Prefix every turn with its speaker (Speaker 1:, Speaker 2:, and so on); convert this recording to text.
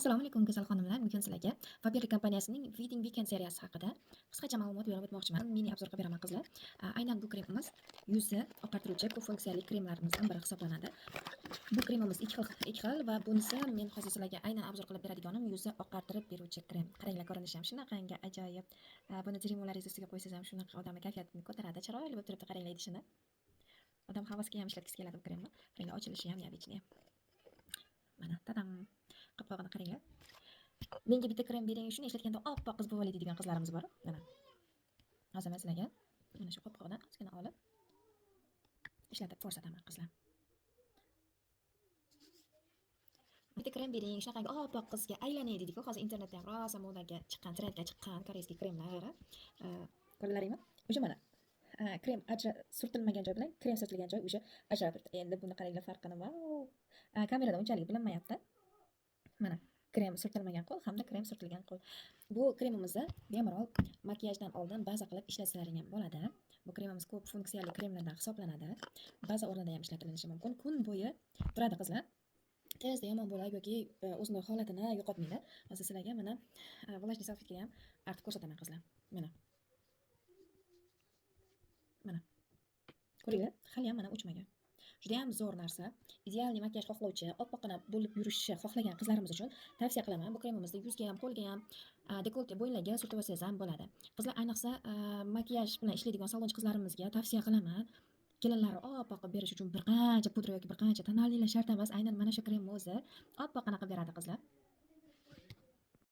Speaker 1: Assalomu alaykum go'zal xonimlar. Bugun sizlarga Faberlic kompaniyasining Feeding Weekend seriyasi haqida qisqacha ma'lumot berib o'tmoqchiman. Mini obzorga beraman qizlar. Aynan bu kremimiz yuzni oqartiruvchi ko'p funksiyali kremlarimizdan biri hisoblanadi. Bu kremimiz ikki xil va bunisi men hozir sizlarga aynan obzor qilib beradiganim yuzni oqartirib beruvchi krem. Qaranglar, ko'rinishi ham shunaqangi ajoyib. Buni dirimolaringiz ustiga qo'ysangiz ham shunaqa odamni kayfiyatini ko'taradi. Chiroyli bo'lib turibdi, qaranglar idishini. Odam havasga ham ishlatgisi keladi bu kremni. Qaranglar, ochilishi ham neobычный. Mana, tadam. Qopqog'ini qaranglar. Menga bitta krem bering, shuni ishlatganda oppoq qiz bo'lib oladi degan qizlarimiz bor. Mana. Hozir men sizlarga mana shu qopqog'idan ozgina olib ishlatib ko'rsataman qizlar. Bitta krem bering, shunaqangi oppoq qizga aylanay deydi-ku. Hozir internetda ham rosa modaga chiqqan, trendga chiqqan koreyskiy kremlar. Ko'rdilaringmi? O'sha mana. Krem surtilmagan joy bilan krem surtilgan joy o'sha ajralib turibdi. Endi buni qaranglar farqini. Vau! Kamerada unchalik bilinmayapti. Mana krem surtilmagan qo'l hamda krem surtilgan qo'l. Bu kremimizni bemalol makiyajdan oldin baza qilib ishlatsalaring ham bo'ladi. Bu kremimiz ko'p funksiyali kremlardan hisoblanadi. Baza o'rnida ham ishlatilinishi mumkin. Kun bo'yi turadi qizlar. Tezda yomon bo'ladi yoki o'zini holatini yo'qotmaydi. Hozir sizlarga mana влажный salfetka ham artib ko'rsataman qizlar. Mana. Mana. Ko'ringlar, hali ham mana o'chmagan. Juda ham zo'r narsa. Ideal makiyaj xohlovchi, oppoqqina bo'lib yurishni xohlagan qizlarimiz uchun tavsiya qilaman. Bu kremimizni yuzga ham, qo'lga ham, dekolte bo'yinlarga surtib olsangiz ham bo'ladi. Qizlar, ayniqsa makiyaj bilan ishlaydigan salonchi qizlarimizga tavsiya qilaman. Kelinlari oppoq qilib berish uchun bir qancha pudra yoki bir qancha tonalnilar shart emas. Aynan mana shu kremni o'zi oppoqqina qilib beradi qizlar.